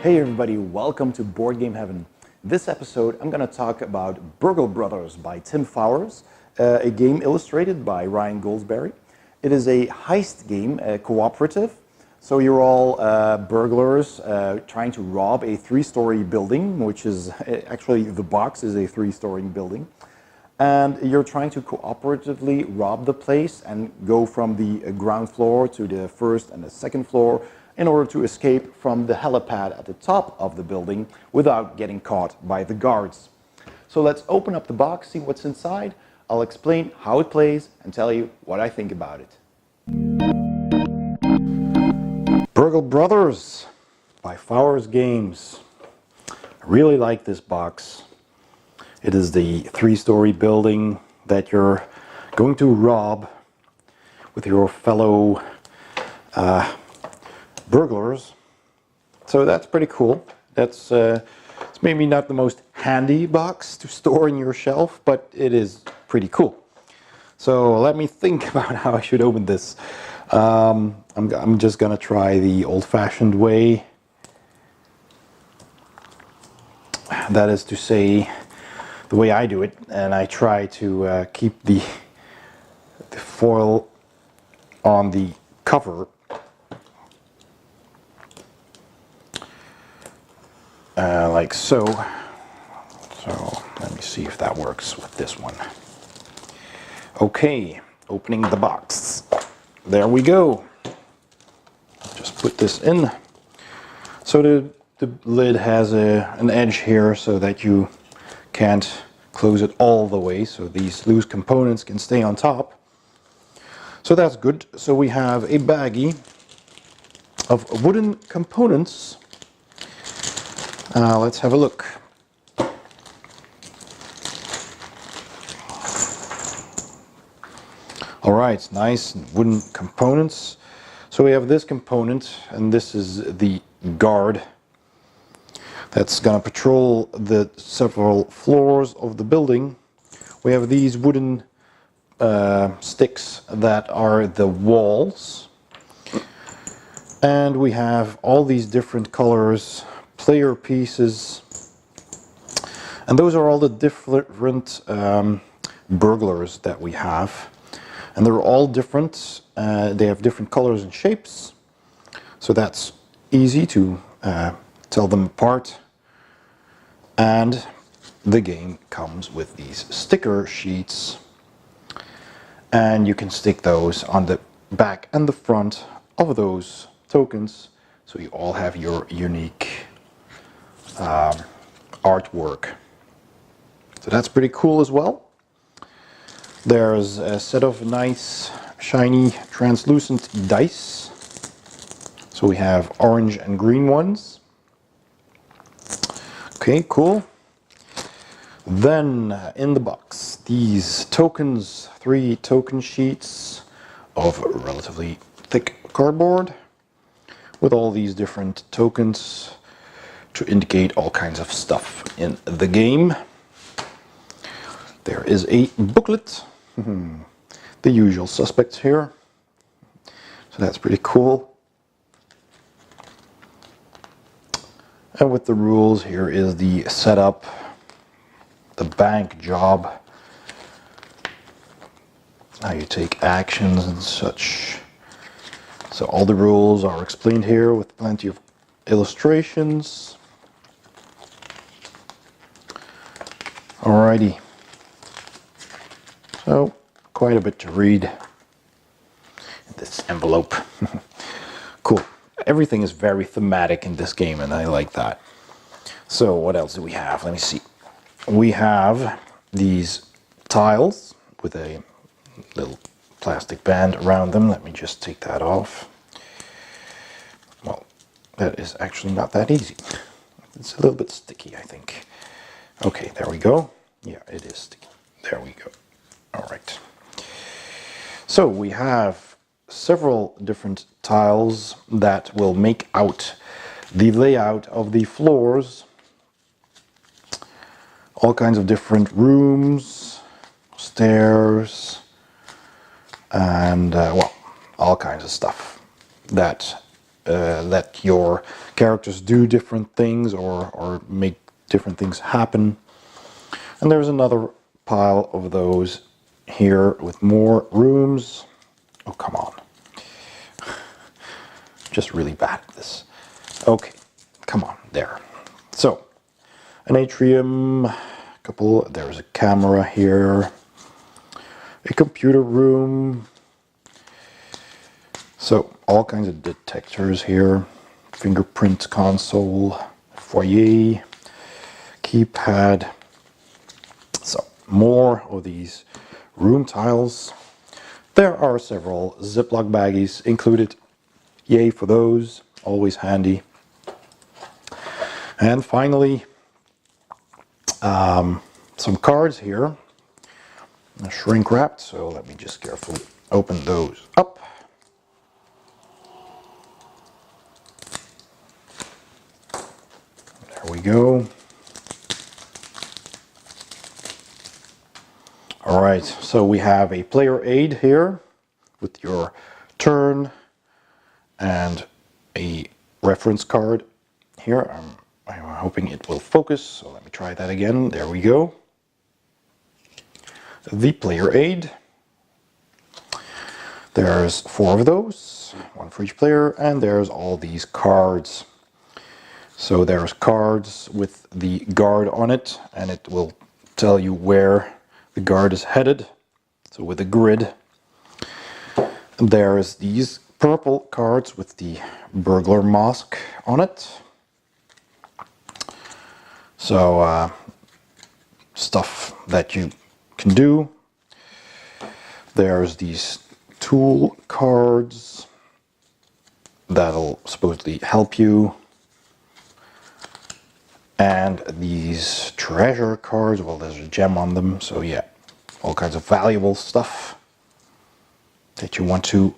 Hey everybody, welcome to Board Game Heaven. This episode I'm going to talk about Burgle Bros by Tim Fowers, a game illustrated by Ryan Goldsberry. It is a heist game, cooperative. So you're all burglars trying to rob a three-story building, which is actually the box is a three-story building. And you're trying to cooperatively rob the place and go from the ground floor to the first and the second floor in order to escape from the helipad at the top of the building without getting caught by the guards. So let's open up the box, see what's inside. I'll explain how it plays and tell you what I think about it. Burgle Brothers by Fowers Games. I really like this box. It is the three-story building that you're going to rob with your fellow burglars. So that's pretty cool. It's maybe not the most handy box to store in your shelf, but it is pretty cool. So let me think about how I should open this. I'm just gonna try the old-fashioned way. That is to say, the way I do it, and I try to keep the foil on the cover like so. So let me see if that works with this one. Okay, opening the box. There we go. Just put this in. So the lid has an edge here so that you can't close it all the way, so these loose components can stay on top. So that's good. So we have a baggie of wooden components. Let's have a look. All right, nice wooden components. So we have this component, and this is the guard that's gonna patrol the several floors of the building. We have these wooden sticks that are the walls, and we have all these different colors player pieces, and those are all the different burglars that we have, and they're all different. They have different colors and shapes, so that's easy to tell them apart. And the game comes with these sticker sheets, and you can stick those on the back and the front of those tokens, so you all have your unique artwork. So that's pretty cool as well. There's a set of nice shiny translucent dice. So we have orange and green ones. Okay, cool. Then in the box, these tokens, 3 token sheets of relatively thick cardboard with all these different tokens to indicate all kinds of stuff in the game. There is a booklet, the usual suspects here, so that's pretty cool. And with the rules, here is the setup, the bank job, how you take actions and such. So all the rules are explained here with plenty of illustrations. Alrighty, so quite a bit to read in this envelope. Cool. Everything is very thematic in this game, and I like that. So what else do we have? Let me see. We have these tiles with a little plastic band around them. Let me just take that off. Well, that is actually not that easy. It's a little bit sticky, I think. Okay, there we go. Yeah, it is sticky. There we go. All right. So we have several different tiles that will make out the layout of the floors. All kinds of different rooms, stairs, and well, all kinds of stuff that let your characters do different things or make different things happen. And there's another pile of those here with more rooms. Oh, come on. Just really bad at this. Okay, come on, there. So, an atrium, there's a camera here, a computer room. So, all kinds of detectors here. Fingerprint console, foyer, keypad. So, more of these room tiles. There are several Ziploc baggies included. Yay for those, always handy. And finally, some cards here. Shrink wrapped, so let me just carefully open those up. There we go. All right, so we have a player aid here with your turn and a reference card here. I'm hoping it will focus, so let me try that again. There we go. The player aid. There's 4 of those, 1 for each player, and there's all these cards. So there's cards with the guard on it, and it will tell you where the guard is headed. So with a grid. There's these purple cards with the burglar mask on it. So stuff that you can do. There's these tool cards that'll supposedly help you. And these treasure cards, well, there's a gem on them, so yeah, all kinds of valuable stuff that you want to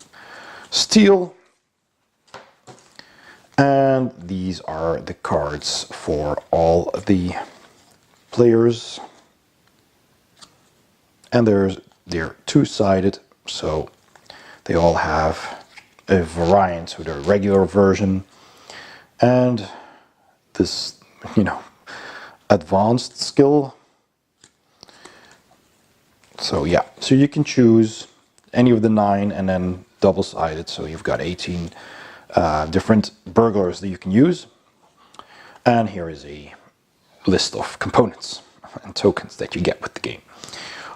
steal. And these are the cards for all the players. And they're two-sided, so they all have a variant, so they're a regular version and this, advanced skill. So yeah, so you can choose any of the 9 and then double-sided, so you've got 18 different burglars that you can use. And here is a list of components and tokens that you get with the game.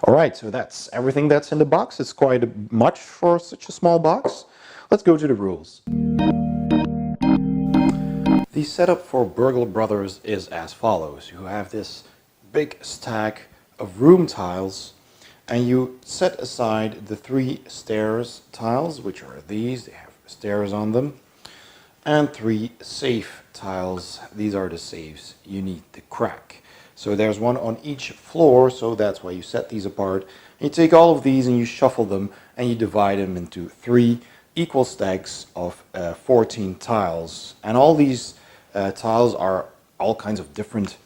Alright, so that's everything that's in the box. It's quite much for such a small box. Let's go to the rules. The setup for Burgle Brothers is as follows. You have this big stack of room tiles, and you set aside the 3 stairs tiles, which are these. They have stairs on them. And 3 safe tiles. These are the safes you need to crack. So there's one on each floor, so that's why you set these apart. And you take all of these and you shuffle them and you divide them into 3 equal stacks of 14 tiles. And all these tiles are all kinds of different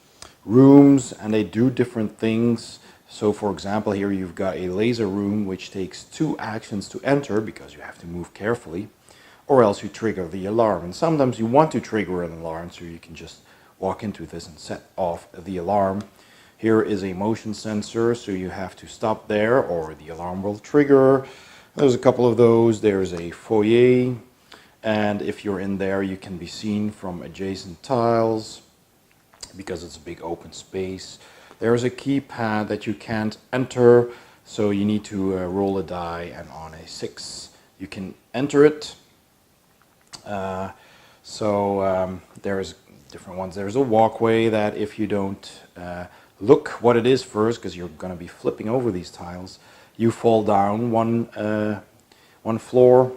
rooms and they do different things. So for example, here you've got a laser room which takes 2 actions to enter because you have to move carefully, or else you trigger the alarm. And sometimes you want to trigger an alarm, so you can just walk into this and set off the alarm. Here is a motion sensor, so you have to stop there or the alarm will trigger. There's a couple of those. There's a foyer, and if you're in there you can be seen from adjacent tiles because it's a big open space. There's a keypad that you can't enter, so you need to roll a die, and on a 6 you can enter it. There's different ones. There's a walkway that if you don't look what it is first, because you're going to be flipping over these tiles, you fall down one floor.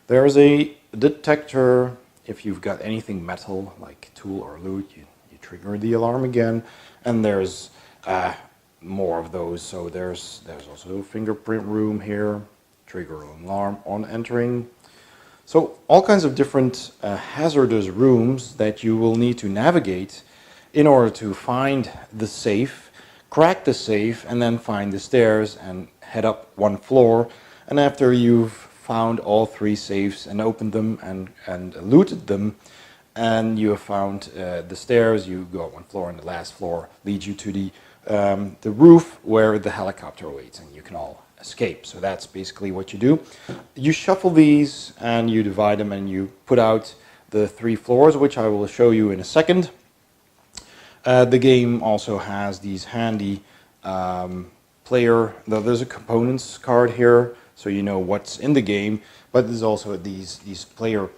There's a detector. If you've got anything metal like tool or loot, you trigger the alarm again. And there's more of those. So there's also a fingerprint room here. Trigger an alarm on entering. So all kinds of different hazardous rooms that you will need to navigate in order to find the safe, crack the safe, and then find the stairs and head up 1 floor. And after you've found all 3 safes and opened them and looted them, and you have found the stairs. You go up 1 floor, and the last floor leads you to the roof where the helicopter waits, and you can all escape. So that's basically what you do. You shuffle these and you divide them, and you put out the 3 floors, which I will show you in a second. The game also has these handy player, though there's a components card here, so you know what's in the game, but there's also these player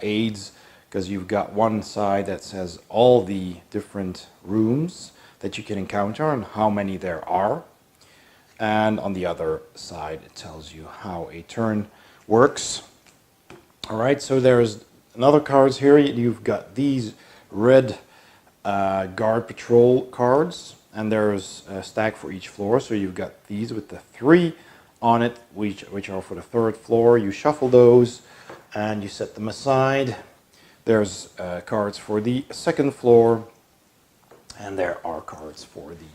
aids, because you've got one side that says all the different rooms that you can encounter and how many there are, and on the other side it tells you how a turn works. All right, so there's another cards here. You've got these red guard patrol cards, and there's a stack for each floor. So you've got these with the 3 on it, which are for the 3rd floor. You shuffle those and you set them aside. There's cards for the 2nd floor, and there are cards for the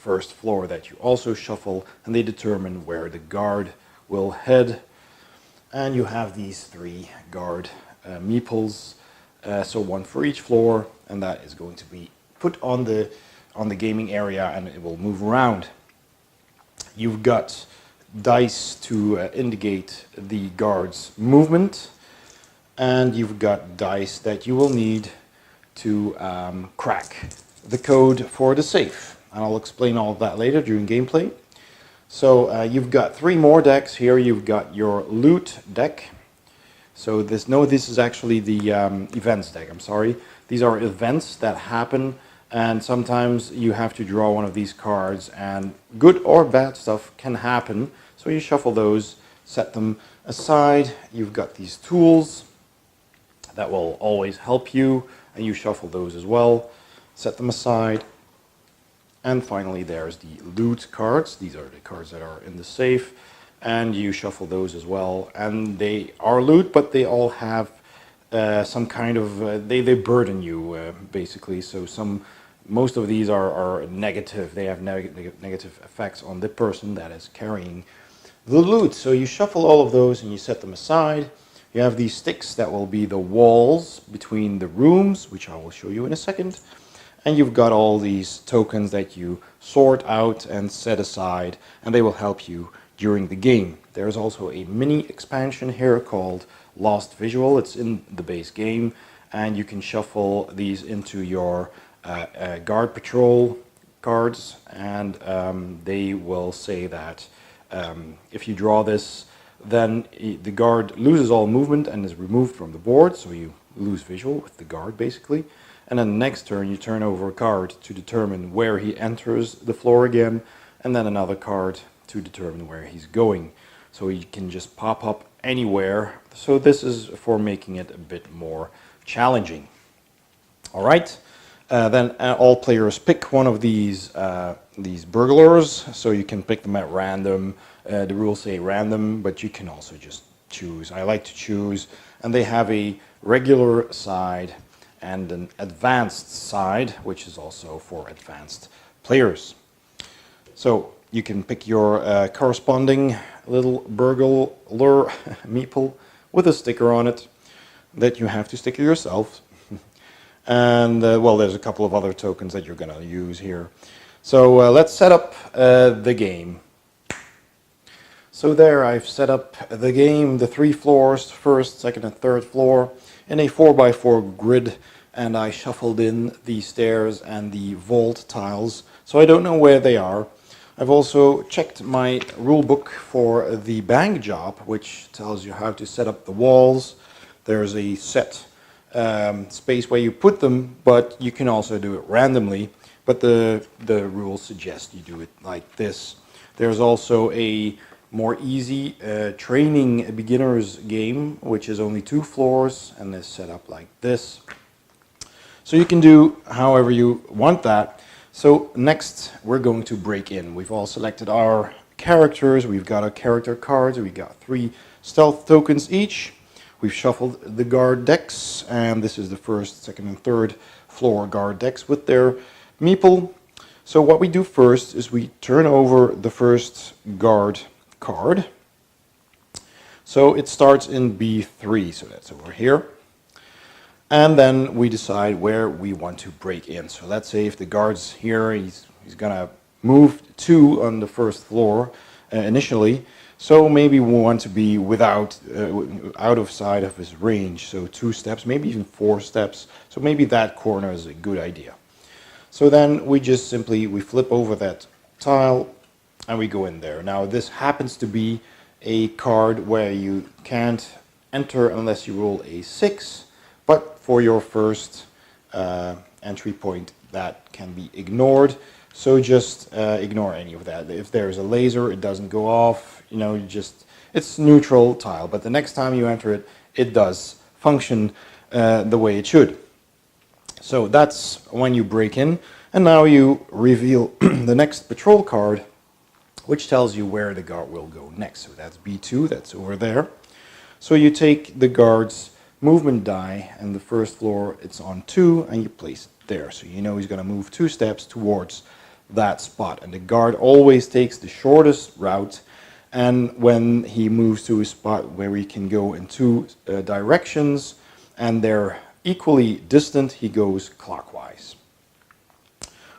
1st floor that you also shuffle, and they determine where the guard will head. And you have these 3 guard meeples, so 1 for each floor, and that is going to be put on the gaming area, and it will move around. You've got dice to indicate the guard's movement, and you've got dice that you will need to crack the code for the safe. And I'll explain all of that later during gameplay. So you've got 3 more decks here. You've got your loot deck. So this is actually the events deck, I'm sorry. These are events that happen, and sometimes you have to draw one of these cards, and good or bad stuff can happen. So you shuffle those, set them aside. You've got these tools that will always help you, and you shuffle those as well, set them aside. And finally there's the loot cards. These are the cards that are in the safe, and you shuffle those as well, and they are loot, but they all have some kind of they burden you basically. So most of these are negative. They have negative effects on the person that is carrying the loot. So you shuffle all of those and you set them aside. You have these sticks that will be the walls between the rooms, which I will show you in a second. And you've got all these tokens that you sort out and set aside, and they will help you during the game. There's also a mini expansion here called Lost Visual. It's in the base game, and you can shuffle these into your guard patrol cards, and they will say that if you draw this, then the guard loses all movement and is removed from the board, so you lose visual with the guard basically. And then the next turn you turn over a card to determine where he enters the floor again, and then another card to determine where he's going. So he can just pop up anywhere. So this is for making it a bit more challenging. All right, then all players pick one of these burglars, so you can pick them at random. The rules say random, but you can also just choose. I like to choose, and they have a regular side and an advanced side, which is also for advanced players. So you can pick your corresponding little burglar meeple with a sticker on it that you have to sticker yourself. And well, there's a couple of other tokens that you're going to use here. So let's set up the game. So there I've set up the game, the 3 floors, first, second and third floor, in a 4x4 grid, and I shuffled in the stairs and the vault tiles, so I don't know where they are. I've also checked my rule book for the bank job, which tells you how to set up the walls. There's a set space where you put them, but you can also do it randomly, but the rules suggest you do it like this. There's also a more easy training beginners game, which is only 2 floors and is set up like this. So you can do however you want that. So next we're going to break in. We've all selected our characters, we've got our character cards, we've got 3 stealth tokens each. We've shuffled the guard decks, and this is the first, second and third floor guard decks with their meeple. So what we do first is we turn over the first guard card. So it starts in B3, so that's over here. And then we decide where we want to break in. So let's say if the guard's here, he's gonna move 2 on the first floor initially. So maybe we want to be out of sight of his range. So 2 steps, maybe even 4 steps. So maybe that corner is a good idea. So then we just simply, we flip over that tile and we go in there. Now this happens to be a card where you can't enter unless you roll a 6, but for your first entry point that can be ignored. So just ignore any of that. If there's a laser, it doesn't go off, you know, it's neutral tile, but the next time you enter it, it does function the way it should. So that's when you break in, and now you reveal the next patrol card, which tells you where the guard will go next. So that's B2, that's over there. So you take the guard's movement die, and the first floor, it's on 2, and you place it there. So you know he's going to move 2 steps towards that spot. And the guard always takes the shortest route, and when he moves to a spot where he can go in 2 directions, and they're equally distant, he goes clockwise.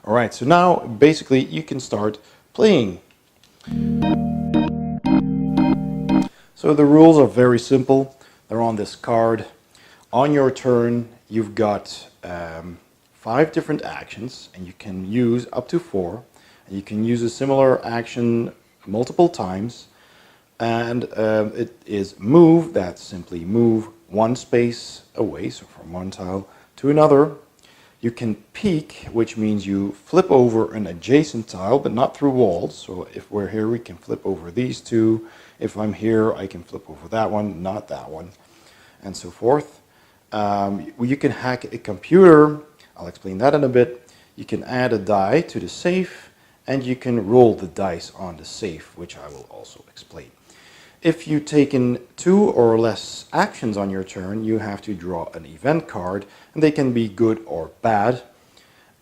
All right, so now basically you can start playing. So the rules are very simple. They're on this card. On your turn, you've got 5 different actions, and you can use up to 4. And you can use a similar action multiple times. And it is move, that's simply move 1 space away, so from one tile to another. You can peek, which means you flip over an adjacent tile, but not through walls. So if we're here, we can flip over these 2. If I'm here, I can flip over that one, not that one, and so forth. You can hack a computer. I'll explain that in a bit. You can add a die to the safe, and you can roll the dice on the safe, which I will also explain. If you've taken 2 or less actions on your turn, you have to draw an event card, and they can be good or bad.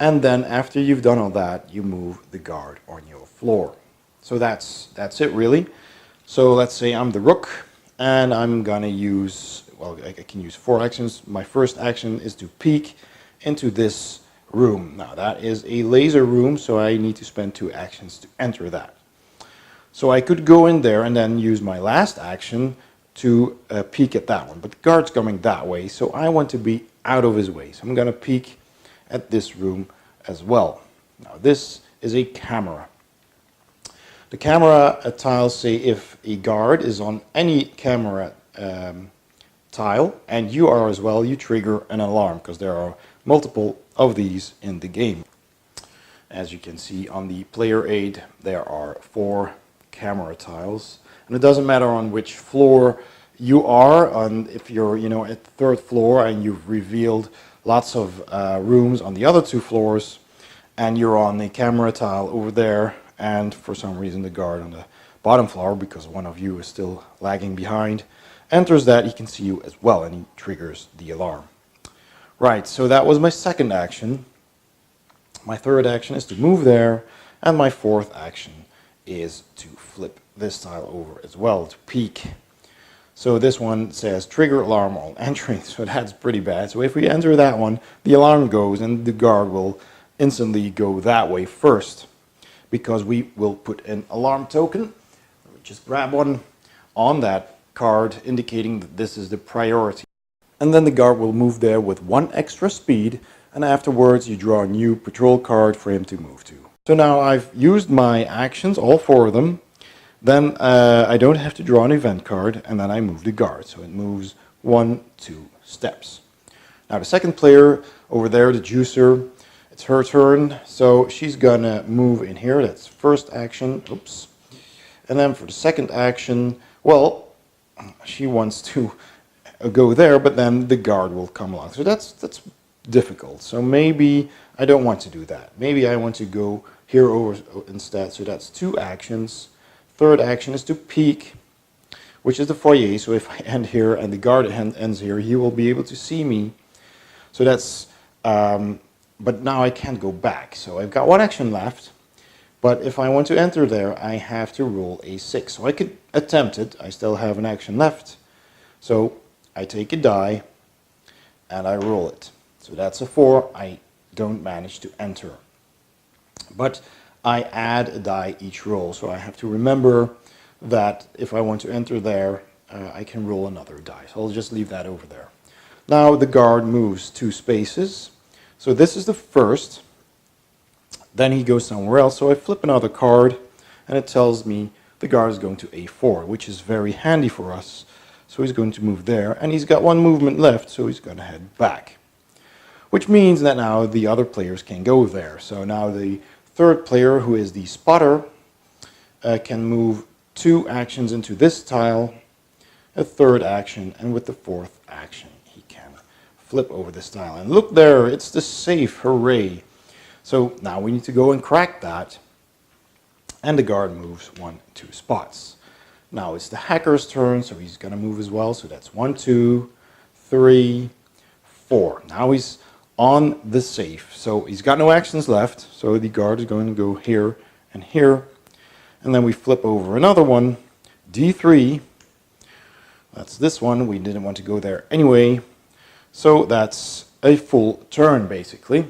And then after you've done all that, you move the guard on your floor. So that's it really. So let's say I'm the rook, and I'm gonna use, well, I can use 4 actions. My first action is to peek into this room. Now that is a laser room, so I need to spend 2 actions to enter that. So I could go in there and then use my last action to peek at that one. But the guard's coming that way, so I want to be out of his way. So I'm going to peek at this room as well. Now this is a camera. The camera tiles say if a guard is on any camera tile, and you are as well, you trigger an alarm, because there are multiple of these in the game. As you can see on the player aid, there are 4 camera tiles, and it doesn't matter on which floor you are on. If you're at the 3rd floor and you've revealed lots of rooms on the other 2 floors, and you're on the camera tile over there, and for some reason the guard on the bottom floor, because one of you is still lagging behind, enters that, he can see you as well, and he triggers the alarm. Right, so that was my second action. My third action is to move there, and my fourth action is to flip this tile over as well, to peek. So this one says trigger alarm on entering, so that's pretty bad. So if we enter that one, the alarm goes and the guard will instantly go that way first, because we will put an alarm token. Just grab one on that card, indicating that this is the priority. And then the guard will move there with 1 extra speed, and afterwards you draw a new patrol card for him to move to. So now I've used my actions, all 4 of them. Then I don't have to draw an event card, and then I move the guard. So it moves 1, 2 steps. Now the second player over there, the juicer, it's her turn. So she's gonna move in here. That's first action. Oops. And then for the second action, well, she wants to go there, but then the guard will come along. So that's difficult. So maybe I don't want to do that. Maybe I want to go here over instead. So that's 2 actions. Third action is to peek, which is the foyer. So if I end here and the guard ends here, he will be able to see me. So that's, but now I can't go back. So I've got 1 action left. But if I want to enter there, I have to roll a 6. So I could attempt it. I still have an action left. So I take a die and I roll it. So that's a 4. I don't manage to enter. But I add a die each roll. So I have to remember that if I want to enter there, I can roll another die. So I'll just leave that over there. Now the guard moves 2 spaces. So this is the first. Then he goes somewhere else. So I flip another card and it tells me the guard is going to A4, which is very handy for us. So he's going to move there, and he's got 1 movement left, so he's going to head back. Which means that now the other players can go there. So now the third player, who is the spotter, can move 2 actions into this tile, a third action, and with the 4th action he can flip over this tile. And look there, it's the safe, hooray! So now we need to go and crack that, and the guard moves 1, 2 spots. Now it's the hacker's turn, so he's going to move as well. So that's 1, 2, 3, 4. Now he's on the safe. So he's got no actions left. So the guard is going to go here and here. And then we flip over another one, D3. That's this one. We didn't want to go there anyway. So that's a full turn, basically.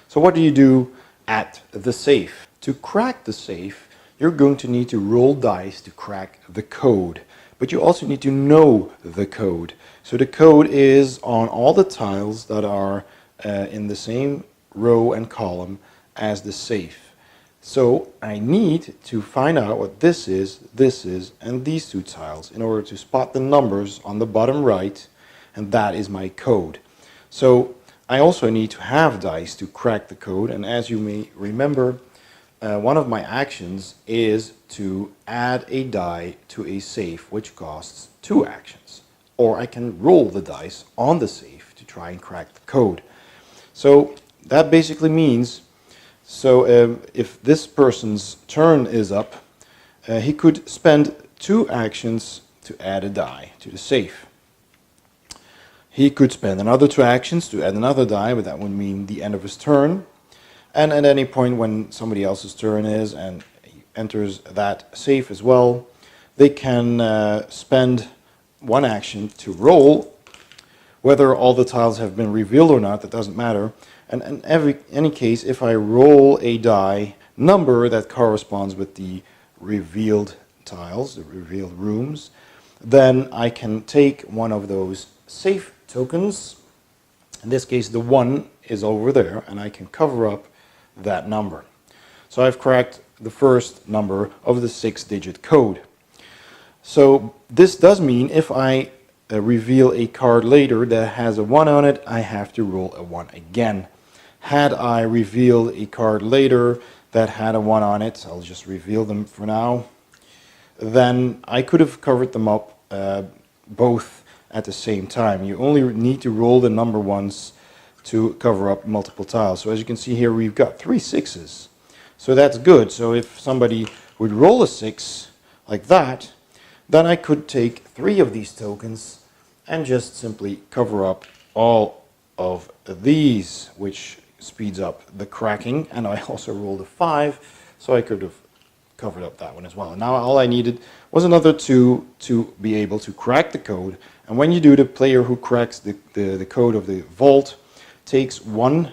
So what do you do at the safe? To crack the safe, you're going to need to roll dice to crack the code. But you also need to know the code. So the code is on all the tiles that are in the same row and column as the safe. So I need to find out what this is, and these 2 tiles in order to spot the numbers on the bottom right, and that is my code. So I also need to have dice to crack the code, and as you may remember, one of my actions is to add a die to a safe which costs 2 actions. Or I can roll the dice on the safe to try and crack the code. So that basically means, if this person's turn is up, he could spend 2 actions to add a die to the safe. He could spend another 2 actions to add another die, but that would mean the end of his turn. And at any point when somebody else's turn is and he enters that safe as well, they can spend 1 action to roll. Whether all the tiles have been revealed or not, that doesn't matter. And in any case, if I roll a die number that corresponds with the revealed tiles, the revealed rooms, then I can take one of those safe tokens. In this case, the 1 is over there, and I can cover up that number. So I've cracked the first number of the 6-digit code. So this does mean if I reveal a card later that has a 1 on it, I have to roll a 1 again. Had I revealed a card later that had a 1 on it, I'll just reveal them for now, then I could have covered them up both at the same time. You only need to roll the number once to cover up multiple tiles. So as you can see here, we've got 3 6s. So that's good. So if somebody would roll a 6 like that, then I could take 3 of these tokens and just simply cover up all of these, which speeds up the cracking. And I also rolled a 5, so I could have covered up that one as well. Now all I needed was another 2 to be able to crack the code. And when you do, the player who cracks the code of the vault takes 1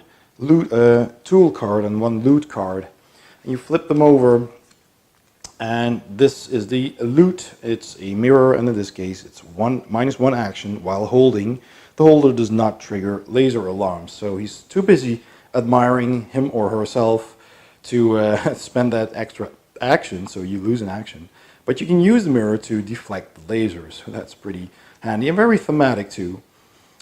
tool card and 1 loot card. And you flip them over, and this is the loot. It's a mirror, and in this case it's -1 action while holding. The holder does not trigger laser alarms, so he's too busy admiring him or herself to spend that extra action, so you lose an action. But you can use the mirror to deflect the lasers, so that's pretty handy and very thematic too.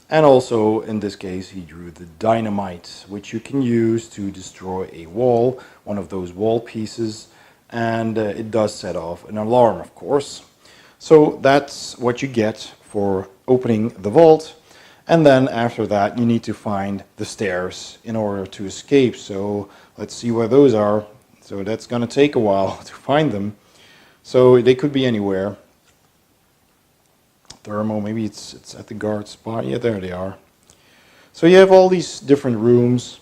And also, in this case, he drew the dynamite, which you can use to destroy a wall, one of those wall pieces, and it does set off an alarm, of course. So that's what you get for opening the vault. And then after that, you need to find the stairs in order to escape. So let's see where those are. So that's going to take a while to find them. So they could be anywhere. Thermo, maybe it's at the guard spot. Yeah, there they are. So you have all these different rooms,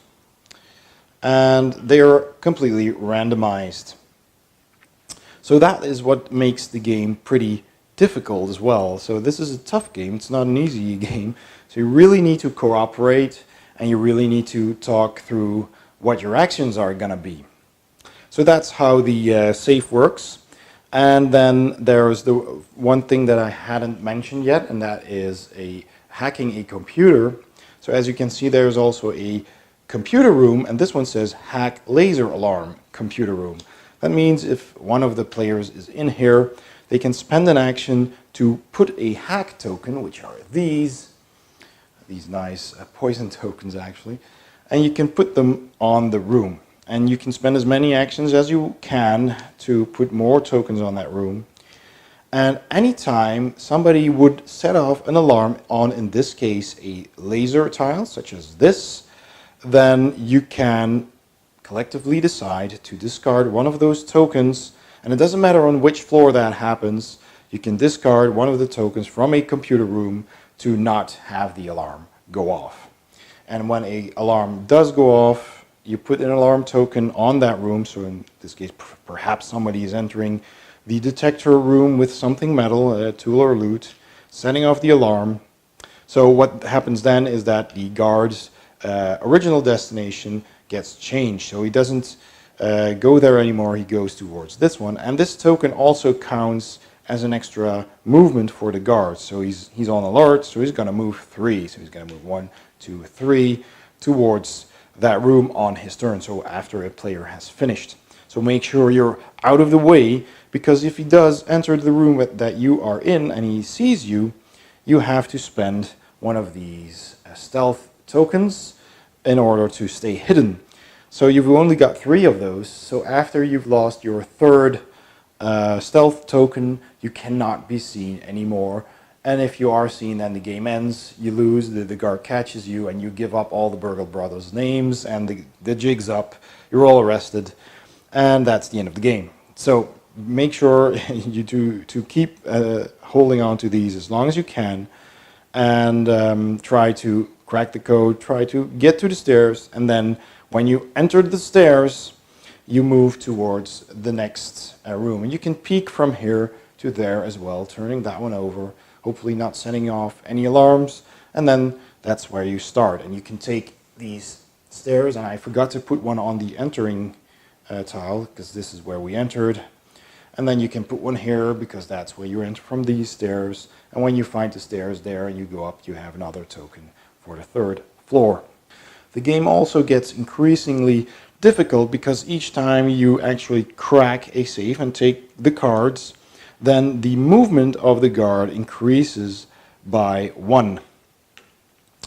and they are completely randomized. So that is what makes the game pretty difficult as well. So this is a tough game. It's not an easy game. So you really need to cooperate, and you really need to talk through what your actions are going to be. So that's how the safe works. And then there's the one thing that I hadn't mentioned yet, and that is hacking a computer. So as you can see, there's also a computer room, and this one says hack laser alarm computer room. That means if one of the players is in here, they can spend an action to put a hack token, which are these nice poison tokens actually, and you can put them on the room. And you can spend as many actions as you can to put more tokens on that room. And anytime somebody would set off an alarm on, in this case, a laser tile, such as this, then you can collectively decide to discard one of those tokens. And it doesn't matter on which floor that happens, you can discard one of the tokens from a computer room to not have the alarm go off. And when an alarm does go off, you put an alarm token on that room. So in this case, perhaps somebody is entering the detector room with something metal, a tool or loot, setting off the alarm. So what happens then is that the guard's original destination gets changed. So he doesn't go there anymore, he goes towards this one. And this token also counts as an extra movement for the guard. So he's on alert, so he's going to move 3. So he's going to move 1, 2, 3 towards that room on his turn, so after a player has finished. So make sure you're out of the way, because if he does enter the room that you are in and he sees you, you have to spend one of these stealth tokens in order to stay hidden. So you've only got 3 of those, so after you've lost your 3rd stealth token, you cannot be seen anymore. And if you are seen, then the game ends, you lose, the guard catches you, and you give up all the Burgle Brothers' names, and the jig's up, you're all arrested, and that's the end of the game. So make sure you to keep holding on to these as long as you can, and try to crack the code, try to get to the stairs, and then when you enter the stairs, you move towards the next room. And you can peek from here to there as well, turning that one over, hopefully not setting off any alarms, and then that's where you start. And you can take these stairs, and I forgot to put one on the entering tile, because this is where we entered, and then you can put one here, because that's where you enter from these stairs, and when you find the stairs there and you go up, you have another token for the 3rd floor. The game also gets increasingly difficult, because each time you actually crack a safe and take the cards, then the movement of the guard increases by 1.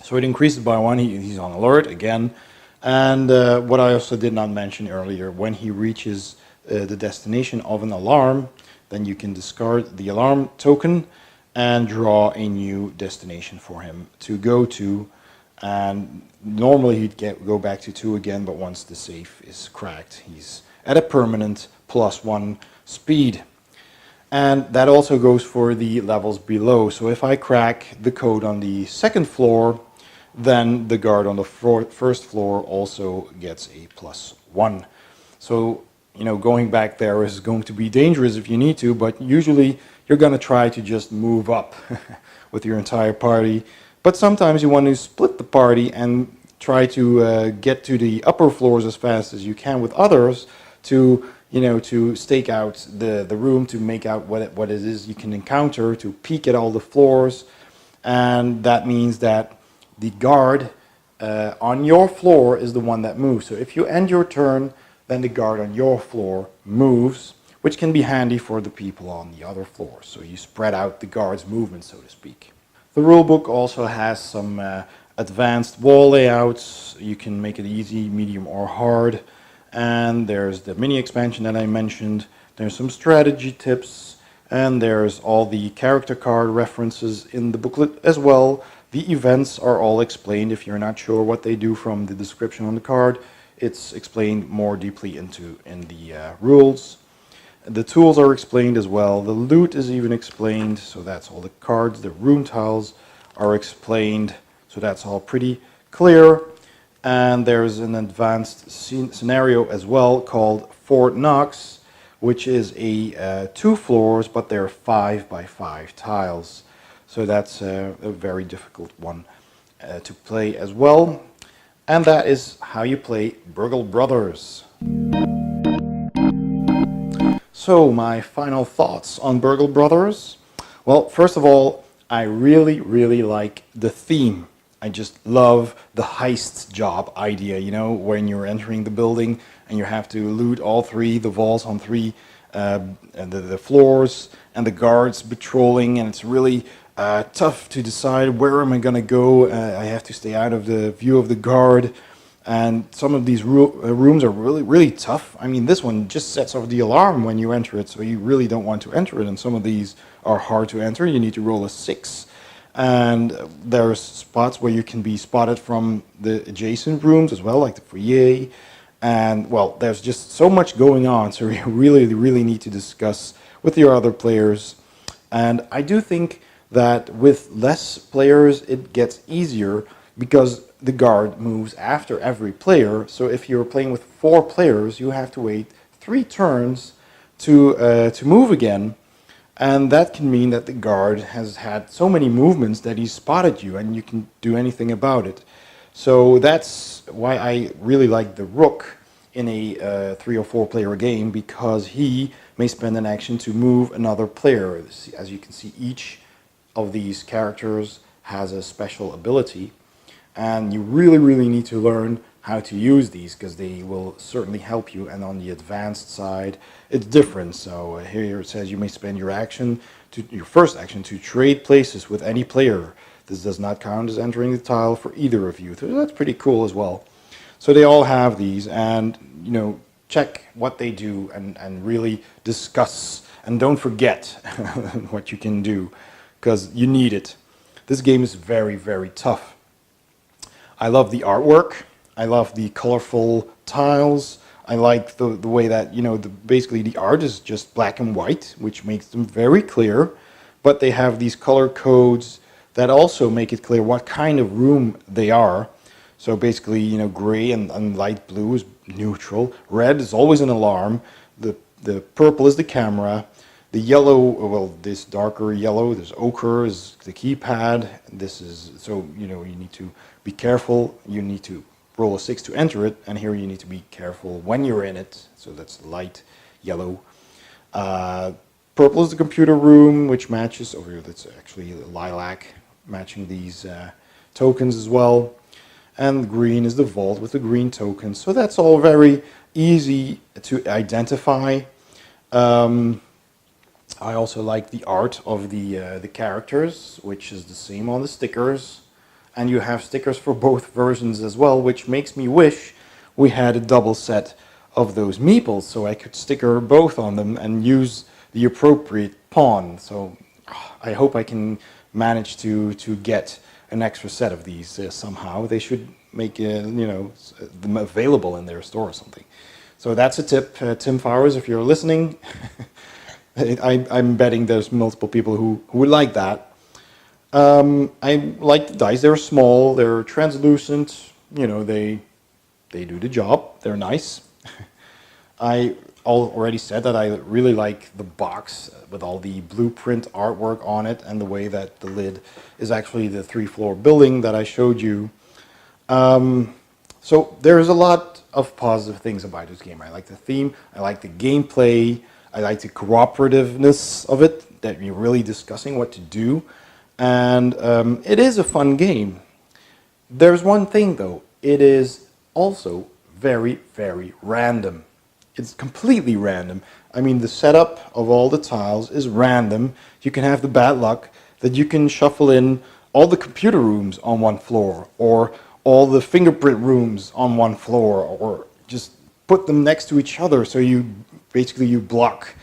So it increases by 1, he's on alert again. And what I also did not mention earlier, when he reaches the destination of an alarm, then you can discard the alarm token and draw a new destination for him to go to. And normally he'd go back to 2 again, but once the safe is cracked, he's at a permanent +1 speed. And that also goes for the levels below. So if I crack the code on the 2nd floor, then the guard on the 1st floor also gets a +1. So, you know, going back there is going to be dangerous if you need to, but usually you're going to try to just move up with your entire party. But sometimes you want to split the party and try to get to the upper floors as fast as you can with others to, you know, to stake out the room, to make out what it is you can encounter, to peek at all the floors. And that means that the guard on your floor is the one that moves. So if you end your turn, then the guard on your floor moves, which can be handy for the people on the other floors. So you spread out the guard's movement, so to speak. The rulebook also has some advanced wall layouts. You can make it easy, medium, or hard. And there's the mini expansion that I mentioned. There's some strategy tips, and there's all the character card references in the booklet as well. The events are all explained. If you're not sure what they do from the description on the card, it's explained more deeply in the rules. The tools are explained as well. The loot is even explained, so that's all the cards. The room tiles are explained, so that's all pretty clear. And there's an advanced scenario as well called Fort Knox, which is a 2 floors, but they're 5 by 5 tiles. So that's a very difficult one to play as well. And that is how you play Burgle Brothers. So my final thoughts on Burgle Brothers. Well, first of all, I really like the theme. I just love the heist job idea, you know, when you're entering the building and you have to loot all the vaults on the floors, and the guards patrolling, and it's really tough to decide where am I going to go. I have to stay out of the view of the guard, and some of these rooms are really tough. I mean, this one just sets off the alarm when you enter it, so you really don't want to enter it, and some of these are hard to enter. You need to roll a 6. And there's spots where you can be spotted from the adjacent rooms as well, like the foyer. And, well, there's just so much going on, so you really need to discuss with your other players. And I do think that with less players, it gets easier because the guard moves after every player. So if you're playing with 4 players, you have to wait 3 turns to move again. And that can mean that the guard has had so many movements that he's spotted you and you can do anything about it. So that's why I really like the rook in a 3 or 4 player game, because he may spend an action to move another player. As you can see, each of these characters has a special ability, and you really need to learn how to use these because they will certainly help you. And on the advanced side, it's different. So here it says you may spend your first action to trade places with any player. This does not count as entering the tile for either of you. So that's pretty cool as well. So they all have these, and you know, check what they do and really discuss, and don't forget what you can do, because you need it. This game is very tough. I love the artwork. I love the colorful tiles. I like the way that, you know, basically the art is just black and white, which makes them very clear. But they have these color codes that also make it clear what kind of room they are. So basically, you know, gray and light blue is neutral. Red is always an alarm. The purple is the camera. The yellow, well, this darker yellow, this ochre is the keypad. This is, so, you know, you need to be careful. You need to roll a 6 to enter it, and here you need to be careful when you're in it. So that's light yellow. Purple is the computer room, which matches over here. That's actually lilac, matching these tokens as well. And green is the vault with the green tokens. So that's all very easy to identify. I also like the art of the characters, which is the same on the stickers. And you have stickers for both versions as well, which makes me wish we had a double set of those meeples so I could sticker both on them and use the appropriate pawn. So I hope I can manage to get an extra set of these somehow. They should make you know, them available in their store or something. So that's a tip, Tim Fowers, if you're listening. I'm betting there's multiple people who would like that. I like the dice. They're small, they're translucent, you know, they do the job, they're nice. I already said that I really like the box with all the blueprint artwork on it, and the way that the lid is actually the 3-floor building that I showed you. So there's a lot of positive things about this game. I like the theme, I like the gameplay, I like the cooperativeness of it, that you're really discussing what to do. And it is a fun game. There's one thing though, it is also very random. It's completely random. I mean, the setup of all the tiles is random. You can have the bad luck that you can shuffle in all the computer rooms on one floor, or all the fingerprint rooms on one floor, or just put them next to each other so you basically block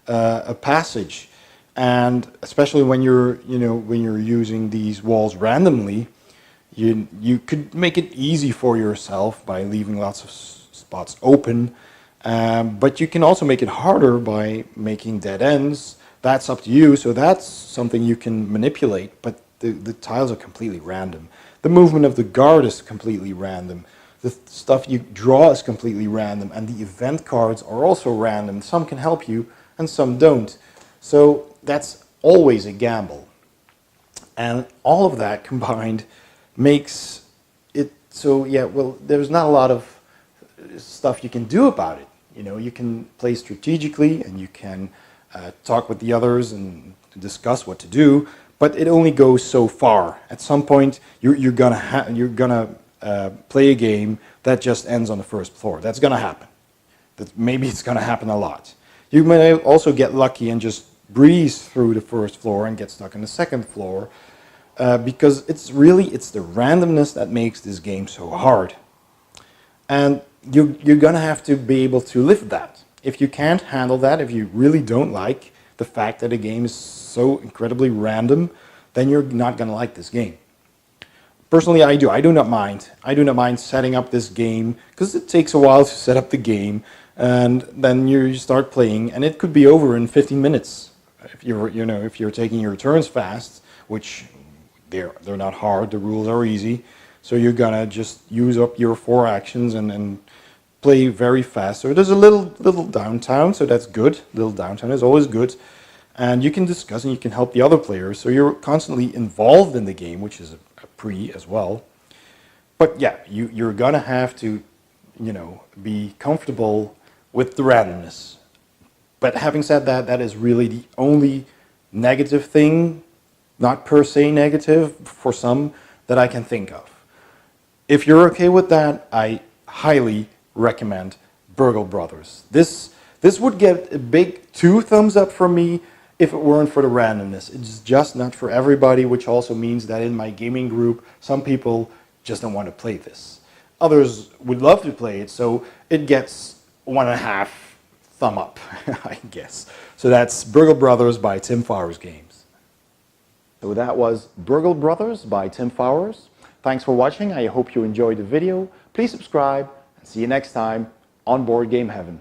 a passage. And especially when you're using these walls randomly, you could make it easy for yourself by leaving lots of spots open, but you can also make it harder by making dead ends. That's up to you. So that's something you can manipulate, but the tiles are completely random. The movement of the guard is completely random. The stuff you draw is completely random, and the event cards are also random. Some can help you and some don't. So that's always a gamble. And all of that combined makes it so, yeah, well, there's not a lot of stuff you can do about it. You know, you can play strategically and you can talk with the others and discuss what to do, but it only goes so far. At some point, you're gonna play a game that just ends on the first floor. That's gonna happen. Maybe it's gonna happen a lot. You may also get lucky and just breeze through the first floor and get stuck on the second floor, because it's the randomness that makes this game so hard. And you're gonna have to be able to live that. If you can't handle that, if you really don't like the fact that a game is so incredibly random, then you're not gonna like this game. Personally, I do. I do not mind. I do not mind setting up this game because it takes a while to set up the game, and then you start playing, and it could be over in 15 minutes if you're taking your turns fast, which they're not hard. The rules are easy, so you're gonna just use up your 4 actions and play very fast. So there's a little downtime, so that's good. Little downtime is always good, and you can discuss and you can help the other players. So you're constantly involved in the game, which is a pre as well. But yeah, you're gonna have to, be comfortable with the randomness. But having said that, that is really the only negative thing, not per se negative for some, that I can think of. If you're okay with that, I highly recommend Burgle Brothers. This would get a big 2 thumbs up from me if it weren't for the randomness. It's just not for everybody, which also means that in my gaming group, some people just don't want to play this. Others would love to play it, so it gets 1.5 thumb up, I guess. So that's Burgle Brothers by Tim Fowers Games. So that was Burgle Brothers by Tim Fowers. Thanks for watching. I hope you enjoyed the video. Please subscribe and see you next time on Board Game Heaven.